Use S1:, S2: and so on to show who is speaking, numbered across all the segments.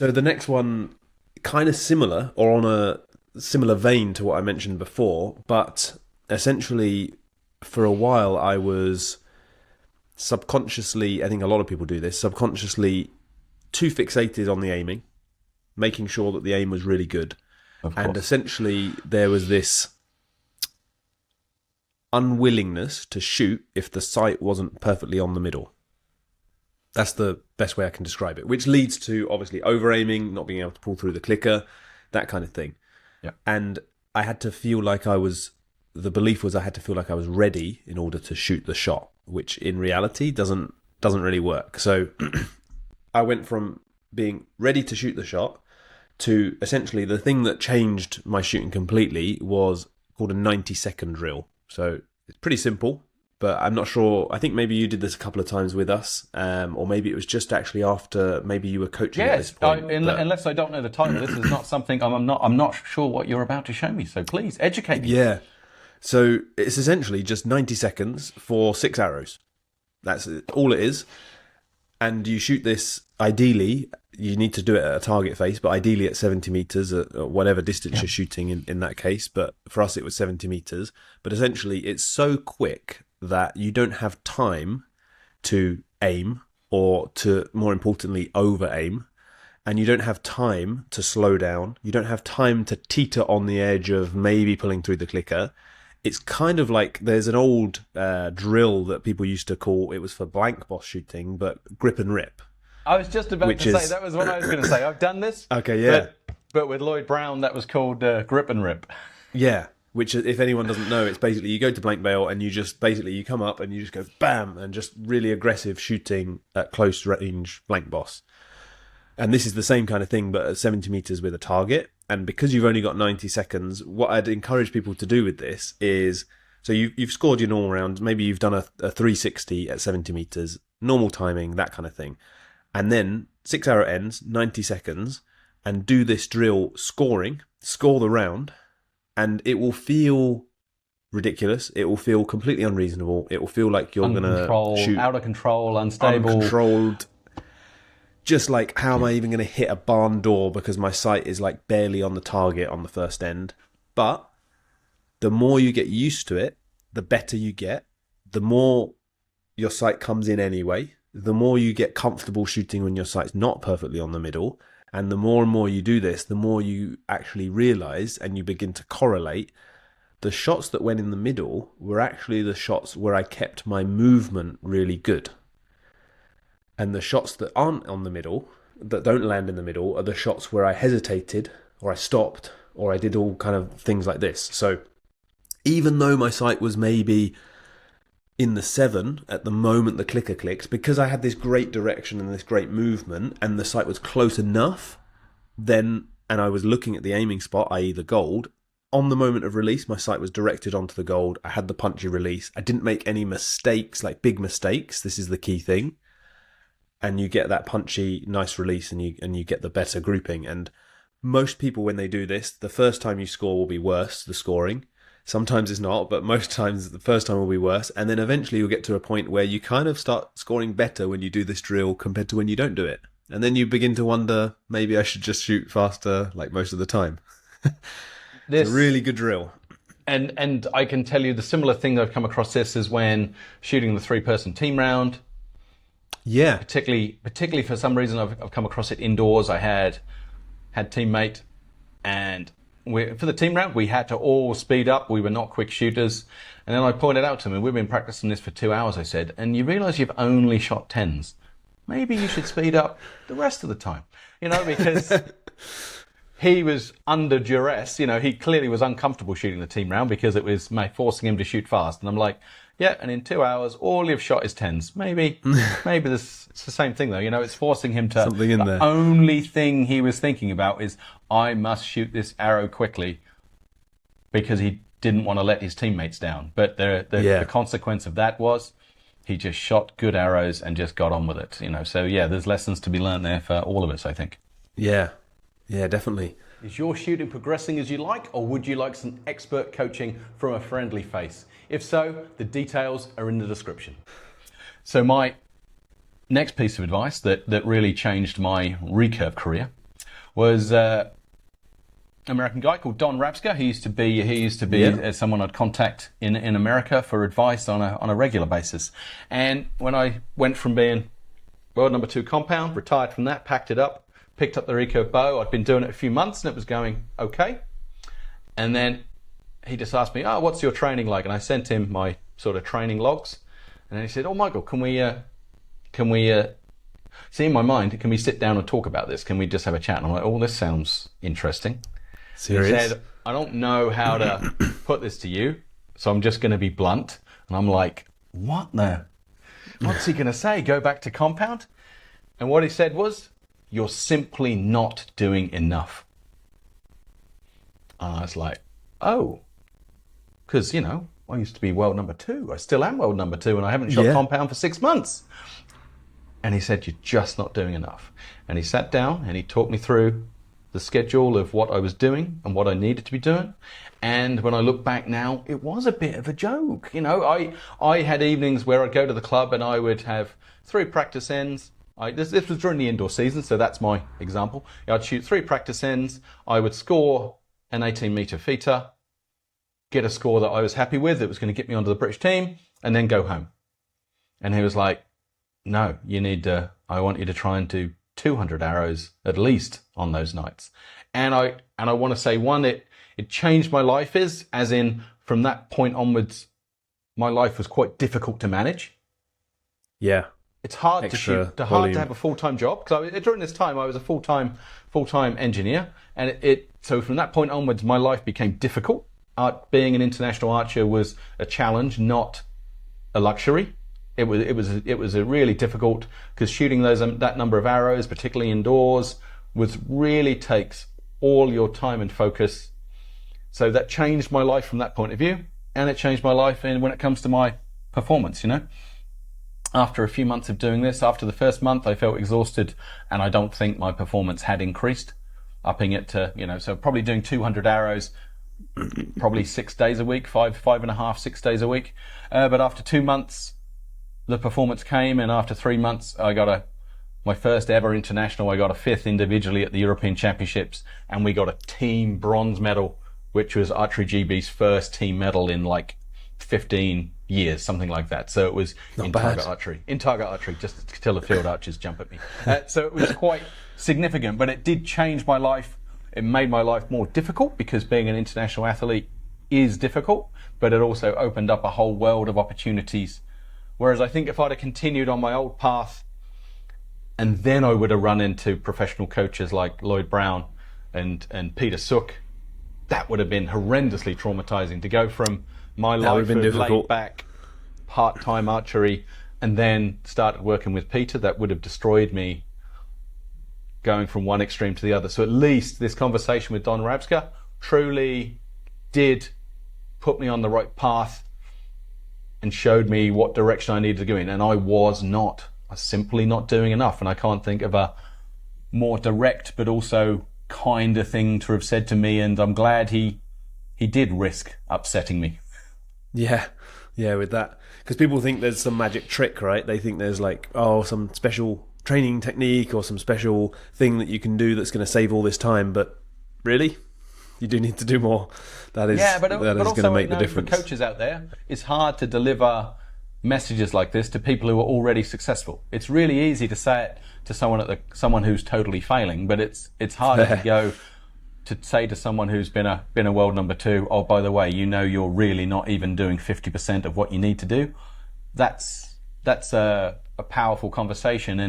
S1: So the next one, kind of similar or on a similar vein to what I mentioned before, but essentially for a while I was subconsciously, I think a lot of people do this, subconsciously too fixated on the aiming, making sure that the aim was really good.
S2: Of
S1: And
S2: course.
S1: essentially there was this unwillingness to shoot if the sight wasn't perfectly on the middle. That's the best way I can describe it, which leads to obviously over aiming, not being able to pull through the clicker, that kind of thing.
S2: Yeah.
S1: And I had to feel like the belief was I had to feel like I was ready in order to shoot the shot, which in reality doesn't really work. So I went from being ready to shoot the shot to essentially the thing that changed my shooting completely was called a 90-second drill. So it's pretty simple, but I'm not sure. I think maybe you did this a couple of times with us, or maybe it was just actually after maybe you were coaching at this
S2: Yes,
S1: point.
S2: unless I don't know the title, this is not something I'm not sure what you're about to show me. So please educate me.
S1: Yeah. So it's essentially just 90 seconds for 6 arrows. That's all it is. And you shoot this, ideally, you need to do it at a target face, but ideally at 70 meters, at whatever distance you're shooting in that case. But for us, it was 70 meters. But essentially, it's so quick that you don't have time to aim or to, more importantly, over aim. And you don't have time to slow down. You don't have time to teeter on the edge of maybe pulling through the clicker. It's kind of like there's an old drill that people used to call, it was for blank boss shooting, but grip and rip.
S2: I was just about to say, that was what I was going to say. I've done this.
S1: Okay, yeah.
S2: But with Lloyd Brown, that was called grip and rip.
S1: Yeah, which if anyone doesn't know, it's basically you go to blank bail and you just basically you come up and you just go bam and just really aggressive shooting at close range blank boss. And this is the same kind of thing, but at 70 meters with a target. And because you've only got 90 seconds, what I'd encourage people to do with this is, so you've scored your normal round, maybe you've done a 360 at 70 meters, normal timing, that kind of thing. And then 6 arrow ends, 90 seconds, and do this drill score the round, and it will feel ridiculous. It will feel completely unreasonable. It will feel like you're going to shoot
S2: out of control, unstable.
S1: Uncontrolled. Just like, how am I even going to hit a barn door because my sight is like barely on the target on the first end? But the more you get used to it, the better you get. The more your sight comes in anyway. The more you get comfortable shooting when your sight's not perfectly on the middle. And the more you do this, the more you actually realize and you begin to correlate the shots that went in the middle were actually the shots where I kept my movement really good. And the shots that aren't on the middle, that don't land in the middle, are the shots where I hesitated, or I stopped, or I did all kind of things like this. So even though my sight was maybe in the 7 at the moment the clicker clicks, because I had this great direction and this great movement, and the sight was close enough, then, and I was looking at the aiming spot, i.e. the gold, on the moment of release, my sight was directed onto the gold. I had the punchy release. I didn't make any mistakes, like big mistakes. This is the key thing. And you get that punchy, nice release, and you get the better grouping. And most people, when they do this, the first time you score will be worse, the scoring. Sometimes it's not, but most times the first time will be worse. And then eventually you'll get to a point where you kind of start scoring better when you do this drill compared to when you don't do it. And then you begin to wonder, maybe I should just shoot faster like most of the time. It's a really good drill.
S2: And I can tell you the similar thing I've come across this is when shooting the 3-person team round.
S1: Yeah.
S2: Particularly for some reason I've come across it indoors. I had teammate, and for the team round we had to all speed up. We were not quick shooters. And then I pointed out to him, we've been practicing this for 2 hours, I said, and you realise you've only shot 10s. Maybe you should speed up the rest of the time. Because he was under duress. He clearly was uncomfortable shooting the team round because it was forcing him to shoot fast. And I'm like, yeah, and in 2 hours, all you've shot is 10s. Maybe it's the same thing, though. It's forcing him to...
S1: Something in there.
S2: The only thing he was thinking about is, I must shoot this arrow quickly, because he didn't want to let his teammates down. But the consequence of that was he just shot good arrows and just got on with it. So, yeah, there's lessons to be learned there for all of us, I think.
S1: Yeah, definitely.
S2: Is your shooting progressing as you like, or would you like some expert coaching from a friendly face? If so, the details are in the description. So my next piece of advice that really changed my recurve career was an American guy called Don Rapska. He used to be someone I'd contact in America for advice on a regular basis. And when I went from being world number 2 compound, retired from that, packed it up, picked up the recurve bow. I'd been doing it a few months and it was going okay. And then he just asked me, what's your training like? And I sent him my sort of training logs. And then he said, Michael, can we see, in my mind, can we sit down and talk about this? Can we just have a chat? And I'm like, this sounds interesting.
S1: Serious?
S2: He said, I don't know how to put this to you, so I'm just going to be blunt. And I'm like, what's he going to say? Go back to compound? And what he said was, you're simply not doing enough. And I was like, because, I used to be world number 2. I still am world number 2, and I haven't shot compound for 6 months. And he said, you're just not doing enough. And he sat down and he talked me through the schedule of what I was doing and what I needed to be doing. And when I look back now, it was a bit of a joke. I had evenings where I'd go to the club and I would have 3 practice ends. This was during the indoor season, so that's my example. I'd shoot 3 practice ends. I would score an 18-meter feater, get a score that I was happy with, that was going to get me onto the British team, and then go home. And he was like, no, I want you to try and do 200 arrows at least on those nights. And I want to say, one, it changed my life as in from that point onwards, my life was quite difficult to manage.
S1: Yeah.
S2: It's hard to shoot, hard to have a full-time job. Because during this time, I was a full-time engineer. And so from that point onwards, my life became difficult. Being an international archer was a challenge, not a luxury. It was a really difficult, because shooting that number of arrows, particularly indoors, really takes all your time and focus. So that changed my life from that point of view, and it changed my life when it comes to my performance. After a few months of doing this, after the first month, I felt exhausted, and I don't think my performance had increased, upping it to so probably doing 200 arrows, probably 6 days a week, 5.5, 6 days a week. But after 2 months, the performance came, and after 3 months, I got my first ever international. I got a 5th individually at the European Championships, and we got a team bronze medal, which was Archery GB's first team medal in like 15 years, something like that. So it was in target archery, just till the field archers jump at me. So it was quite significant, but it did change my life. It made my life more difficult, because being an international athlete is difficult, but it also opened up a whole world of opportunities. Whereas I think if I'd have continued on my old path, and then I would have run into professional coaches like Lloyd Brown and Peter Sook, that would have been horrendously traumatizing, to go from my life of laid back part-time archery and then started working with Peter. That would have destroyed me, going from one extreme to the other. So at least this conversation with Don Rapska truly did put me on the right path and showed me what direction I needed to go in. And I was simply not doing enough. And I can't think of a more direct but also kinder thing to have said to me. And I'm glad he did risk upsetting me.
S1: Yeah, with that. Because people think there's some magic trick, right? They think there's some special training technique or some special thing that you can do that's going to save all this time. But really, you do need to do more. That is going to make the difference.
S2: For coaches out there, it's hard to deliver messages like this to people who are already successful. It's really easy to say it to someone who's totally failing, but it's harder to go to say to someone who's been a world number 2, oh, by the way, you're really not even doing 50% of what you need to do. That's a powerful conversation,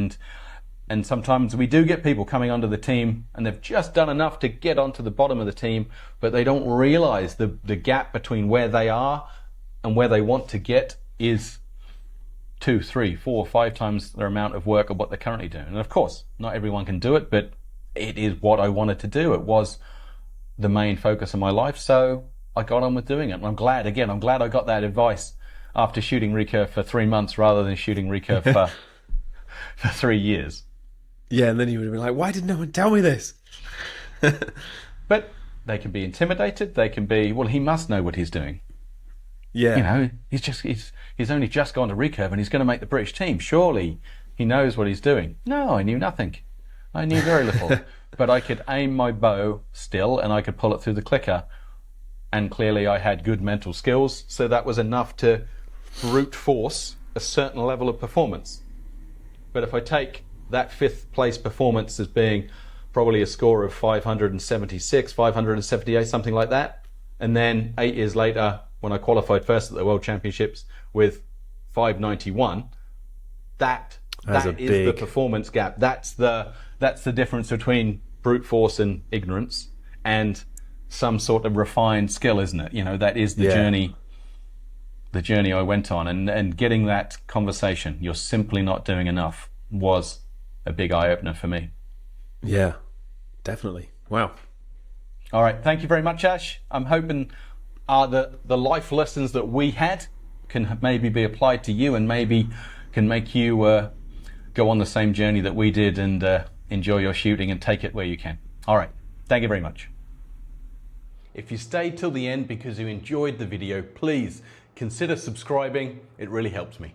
S2: and sometimes we do get people coming onto the team and they've just done enough to get onto the bottom of the team, but they don't realize the gap between where they are and where they want to get is 2, 3, 4, 5 times their amount of work of what they're currently doing. And of course, not everyone can do it, but it is what I wanted to do. It was the main focus of my life, so I got on with doing it. And I'm glad I got that advice after shooting recurve for 3 months rather than shooting recurve for 3 years.
S1: Yeah, and then you would have been like, why did no one tell me this?
S2: But they can be intimidated. They can be, well, he must know what he's doing.
S1: Yeah.
S2: He's only just gone to recurve and he's going to make the British team. Surely he knows what he's doing. No, I knew nothing. I knew very little. But I could aim my bow still, and I could pull it through the clicker. And clearly I had good mental skills, so that was enough to brute force a certain level of performance. But if I take that 5th place performance as being probably a score of 576, 578, something like that, and then 8 years later, when I qualified first at the World Championships with 591, that is the performance gap. That's the difference between brute force and ignorance and some sort of refined skill, isn't it? You know, that is the journey I went on, and getting that conversation, you're simply not doing enough, was a big eye-opener for me.
S1: Yeah, definitely. Wow.
S2: All right, thank you very much, Ash. I'm hoping the life lessons that we had can maybe be applied to you, and maybe can make you go on the same journey that we did, and enjoy your shooting and take it where you can. All right, thank you very much. If you stayed till the end because you enjoyed the video, please consider subscribing. It really helps me.